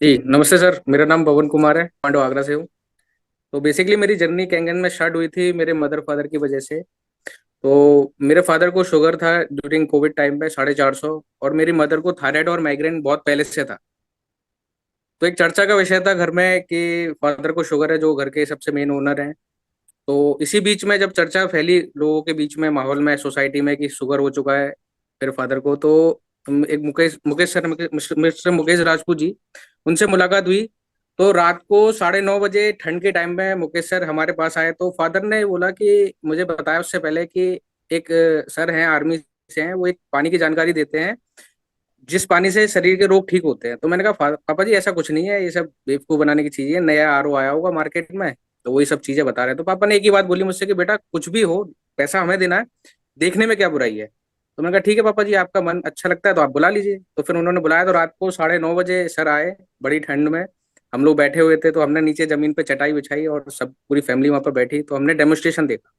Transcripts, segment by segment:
जी नमस्ते सर। मेरा नाम पवन कुमार है, पांडव आगरा से हूँ। तो बेसिकली मेरी जर्नी कैंगन में स्टार्ट हुई थी मेरे मदर फादर की वजह से। तो मेरे फादर को शुगर था ड्यूरिंग कोविड टाइम पे 450, और मेरी मदर को थायराइड और माइग्रेन बहुत पहले से था। तो एक चर्चा का विषय था घर में कि फादर को शुगर है, जो घर के सबसे मेन ओनर हैं। तो इसी बीच में जब चर्चा फैली लोगों के बीच में, माहौल में, सोसाइटी में, कि शुगर हो चुका है मेरे फादर को, तो एक मुकेश मुकेश सर, मिस्टर मुकेश राजपूत जी, उनसे मुलाकात हुई। तो रात को 9:30 बजे ठंड के टाइम में मुकेश सर हमारे पास आए। तो फादर ने बोला कि मुझे बताया उससे पहले कि एक सर हैं, आर्मी से हैं, वो एक पानी की जानकारी देते हैं जिस पानी से शरीर के रोग ठीक होते हैं। तो मैंने कहा पापा जी ऐसा कुछ नहीं है, ये सब बेवकूफ बनाने की चीजें है, नया आरओ आया होगा मार्केट में, तो वही सब चीजें बता रहे हैं। तो पापा ने एक ही बात बोली मुझसे कि बेटा कुछ भी हो, पैसा हमें देना है, देखने में क्या बुराई है। तो मैंने कहा ठीक है पापा जी, आपका मन अच्छा लगता है तो आप बुला लीजिए। तो फिर उन्होंने बुलाया। तो रात को 9:30 बजे सर आए, बड़ी ठंड में। हम लोग बैठे हुए थे, तो हमने नीचे जमीन पे चटाई बिछाई और सब पूरी फैमिली वहां पर बैठी, तो हमने डेमोस्ट्रेशन देखा।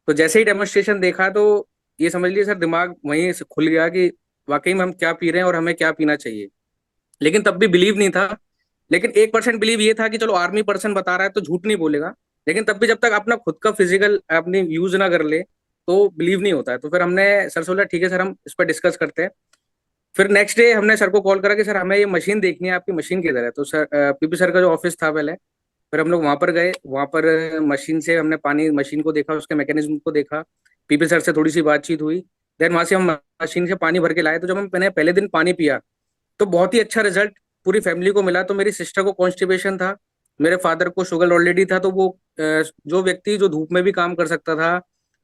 तो जैसे ही डेमोन्स्ट्रेशन देखा, तो ये समझ लीजिए सर, दिमाग वहीं से खुल गया कि वाकई में हम क्या पी रहे हैं और हमें क्या पीना चाहिए। लेकिन तब भी बिलीव नहीं था। लेकिन 1% बिलीव ये था कि चलो आर्मी पर्सन बता रहा है तो झूठ नहीं बोलेगा। लेकिन तब भी जब तक अपना खुद का फिजिकल अपनी यूज ना कर ले तो बिलीव नहीं होता है। तो फिर हमने सर से बोला ठीक है सर, हम इस पर डिस्कस करते हैं। फिर नेक्स्ट डे हमने सर को कॉल करा कि सर हमें ये मशीन देखनी है, आपकी मशीन किधर है। तो सर पीपी सर का जो ऑफिस था पहले, फिर हम लोग वहां पर गए। वहां पर मशीन से हमने पानी, मशीन को देखा, उसके मैकेनिज्म को देखा। पीपी सर से थोड़ी सी बातचीत हुई। देन वहां से हम मशीन से पानी भर के लाए। तो जब मैंने पहले दिन पानी पिया, तो बहुत ही अच्छा रिजल्ट पूरी फैमिली को मिला। तो मेरी सिस्टर को कॉन्स्टिपेशन था, मेरे फादर को शुगर ऑलरेडी था। तो वो जो व्यक्ति जो धूप में भी काम कर सकता था,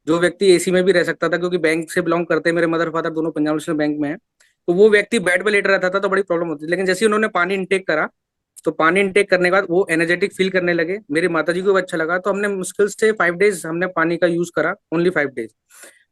जो व्यक्ति एसी में भी रह सकता था, क्योंकि बैंक से बिलोंग करते हैं मेरे मदर फादर दोनों, पंजाब नेशनल बैंक में है, तो वो व्यक्ति बेड पे लेट रहता था तो बड़ी प्रॉब्लम होती थी। लेकिन जैसे ही उन्होंने पानी इंटेक करा, तो पानी इंटेक करने के बाद वो एनर्जेटिक फील करने लगे। मेरी माताजी को भी अच्छा लगा। तो हमने मुश्किल से 5 डेज हमने पानी का यूज करा, ओनली 5 डेज।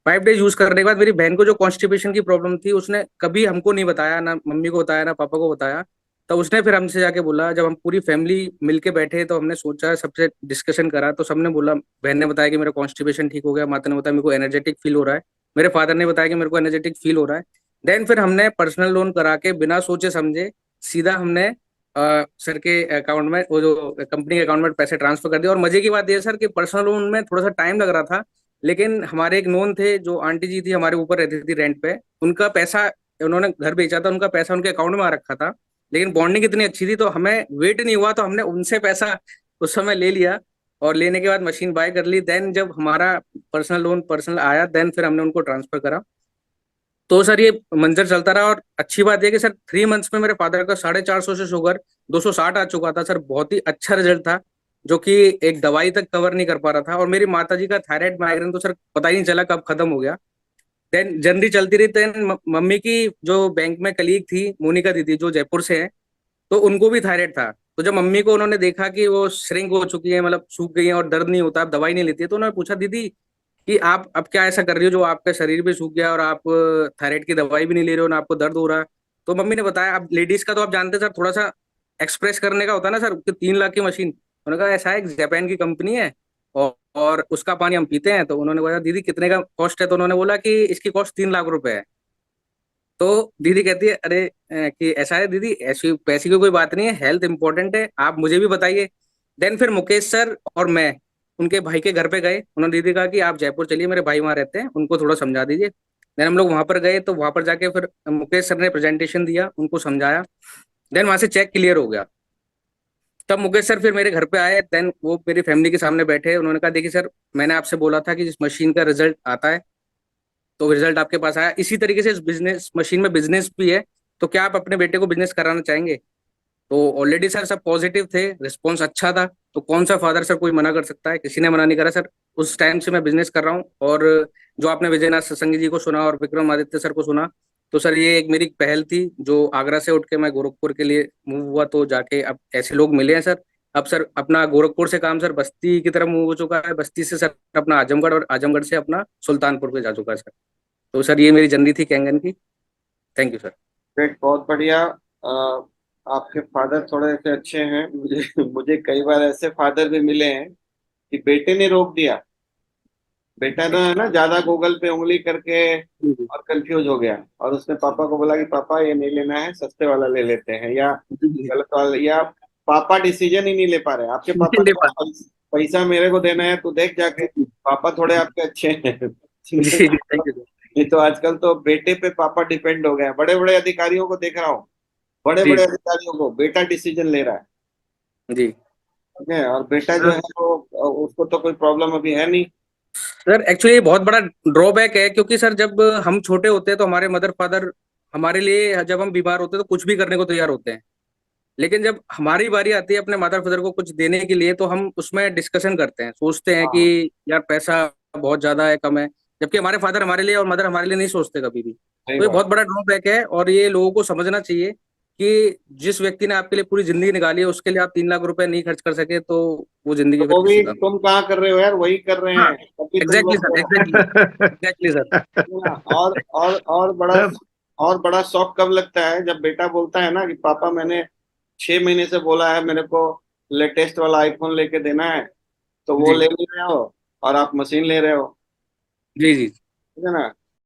5 डेज यूज करने के बाद मेरी बहन को जो कॉन्स्टिपेशन की प्रॉब्लम थी, उसने कभी हमको नहीं बताया, ना मम्मी को बताया, ना पापा को बताया। तो उसने फिर हमसे जाके बोला, जब हम पूरी फैमिली मिलके बैठे तो हमने सोचा, सबसे डिस्कशन करा, तो सबने बोला, बहन ने बताया कि मेरा कॉन्स्टिपेशन ठीक हो गया, माता ने बताया मेरे को एनर्जेटिक फील हो रहा है, मेरे फादर ने बताया कि मेरे को एनर्जेटिक फील हो रहा है। देन फिर हमने पर्सनल लोन करा के बिना सोचे समझे सीधा हमने सर के अकाउंट में, वो जो कंपनी के अकाउंट में पैसे ट्रांसफर कर दिए। और मजे की बात यह है सर कि पर्सनल लोन में थोड़ा सा टाइम लग रहा था, लेकिन हमारे एक नोन थे, जो आंटी जी थी हमारे ऊपर रहती थी रेंट पे, उनका पैसा, उन्होंने घर बेचा था, उनका पैसा उनके अकाउंट में आ रखा था। लेकिन बॉन्डिंग इतनी अच्छी थी तो हमें वेट नहीं हुआ, तो हमने उनसे पैसा उस समय ले लिया। और लेने के बाद मशीन बाय कर ली। देन जब हमारा पर्सनल लोन पर्सनल आया, देन फिर हमने उनको ट्रांसफर करा। तो सर ये मंजर चलता रहा। और अच्छी बात यह कि सर 3 मंथ्स में मेरे फादर का 450 से शुगर 260 आ चुका था सर। बहुत ही अच्छा रिजल्ट था, जो कि एक दवाई तक कवर नहीं कर पा रहा था। और मेरी माता जी का थायराइड माइग्रेन तो सर पता ही नहीं चला कब खत्म हो गया। देन जर्नी चलती रही। देन मम्मी की जो बैंक में कलीग थी, मोनिका दीदी, जो जयपुर से है, तो उनको भी थायराइड था। तो जब मम्मी को उन्होंने देखा कि वो श्रिंक हो चुकी है, मतलब सूख गई है और दर्द नहीं होता, अब दवाई नहीं लेती है, तो उन्होंने पूछा दीदी कि आप अब क्या ऐसा कर रही हो जो आपका शरीर भी सूख गया और आप थायराइड की दवाई भी नहीं ले रहे हो ना आपको दर्द हो रहा है। तो मम्मी ने बताया, अब लेडीज का तो आप जानते हैं सर, थोड़ा सा एक्सप्रेस करने का होता है ना सर, कि 3 लाख की मशीन। उन्होंने कहा ऐसा है, जापान की कंपनी है और उसका पानी हम पीते हैं। तो उन्होंने बोला दीदी कितने का कॉस्ट है। तो उन्होंने बोला कि इसकी कॉस्ट 3 लाख रुपए है। तो दीदी कहती है अरे कि ऐसा है दीदी, ऐसी पैसे की कोई बात नहीं है, हेल्थ इंपॉर्टेंट है, आप मुझे भी बताइए। देन फिर मुकेश सर और मैं उनके भाई के घर पे गए। उन्होंने दीदी कहा कि आप जयपुर चलिए, मेरे भाई वहाँ रहते हैं, उनको थोड़ा समझा दीजिए। देन हम लोग वहां पर गए। तो वहां पर जाके फिर मुकेश सर ने प्रेजेंटेशन दिया, उनको समझाया। देन वहां से चेक क्लियर हो गया। तब मुकेश सर फिर मेरे घर पे आए। देन वो मेरी फैमिली के सामने बैठे, उन्होंने कहा देखिए सर, मैंने आपसे बोला था कि इस मशीन का रिजल्ट आता है, तो रिजल्ट आपके पास आया। इसी तरीके से इस बिजनेस मशीन में बिजनेस भी है, तो क्या आप अपने बेटे को बिजनेस कराना चाहेंगे। तो ऑलरेडी सर सब पॉजिटिव थे, रिस्पॉन्स अच्छा था। तो कौन सा फादर सर कोई मना कर सकता है, किसी ने मना नहीं करा सर। उस टाइम से मैं बिजनेस कर रहा हूँ। और जो आपने विजयनाथ सत्संगी जी को सुना और विक्रमादित्य सर को सुना, तो सर ये एक मेरी पहल थी, जो आगरा से उठ के मैं गोरखपुर के लिए मूव हुआ। तो जाके अब ऐसे लोग मिले हैं सर। अब सर अपना गोरखपुर से काम सर बस्ती की तरफ मूव हो चुका है, बस्ती से सर अपना आजमगढ़, और आजमगढ़ से अपना सुल्तानपुर पे जा चुका है सर। तो सर ये मेरी जर्नी थी कैंगन की। Thank you sir. ग्रेट, बहुत बढ़िया। आपके फादर थोड़े से अच्छे हैं। मुझे मुझे कई बार ऐसे फादर भी मिले हैं कि बेटे ने रोक दिया बेटा तो है ना ज्यादा गूगल पे उंगली करके जी जी और कंफ्यूज हो गया, और उसने पापा को बोला कि पापा ये नहीं लेना है, सस्ते वाला ले लेते हैं, या जी जी। गलत वाला, या पापा डिसीजन ही नहीं ले पा रहे। आपके पापा नहीं ले ने पा बोला, पैसा मेरे को देना है, तू देख जाके, जी पापा थोड़े आपके अच्छे हैं। जी जी, थैंक यू। नहीं तो आजकल तो बेटे पे पापा डिपेंड हो गए हैं। बड़े बड़े अधिकारियों को देख रहा हूँ, बड़े जी बड़े अधिकारियों को बेटा डिसीजन ले रहा है। जी ठीक है, और बेटा जो सर। है वो, उसको तो कोई प्रॉब्लम अभी है नहीं। सर एक्चुअली ये बहुत बड़ा ड्रॉबैक है, क्योंकि सर जब हम छोटे होते हैं तो हमारे मदर फादर हमारे लिए, जब हम बीमार होते हैं तो कुछ भी करने को तैयार होते हैं। लेकिन जब हमारी बारी आती है अपने मदर फादर को कुछ देने के लिए, तो हम उसमें डिस्कशन करते हैं, सोचते हैं हाँ, कि यार पैसा बहुत ज्यादा है, कम है। जबकि हमारे फादर हमारे लिए और मदर हमारे लिए नहीं सोचते कभी भी। सही तो ये बात। बहुत बड़ा ड्रॉबैक है, और ये लोगों को समझना चाहिए कि जिस व्यक्ति ने आपके लिए पूरी जिंदगी निकाली है, उसके लिए आप 3 लाख रुपए नहीं खर्च कर सके तो वो तो जिंदगी फिर वो भी किसी काम की तुम कहाँ कर रहे हो यार, वही कर रहे नहीं। हाँ, हैं तभी तुम एग्जैक्टली लोग सर, को। Exactly, exactly sir. ना, और बड़ा शौक कब लगता है, जब बेटा बोलता है ना कि पापा मैंने 6 महीने से बोला है मेरे को लेटेस्ट वाला आईफोन लेके देना है, तो वो जी ले नहीं रहे हो, और आप मशीन ले रहे हो। जी जी ठीक है ना।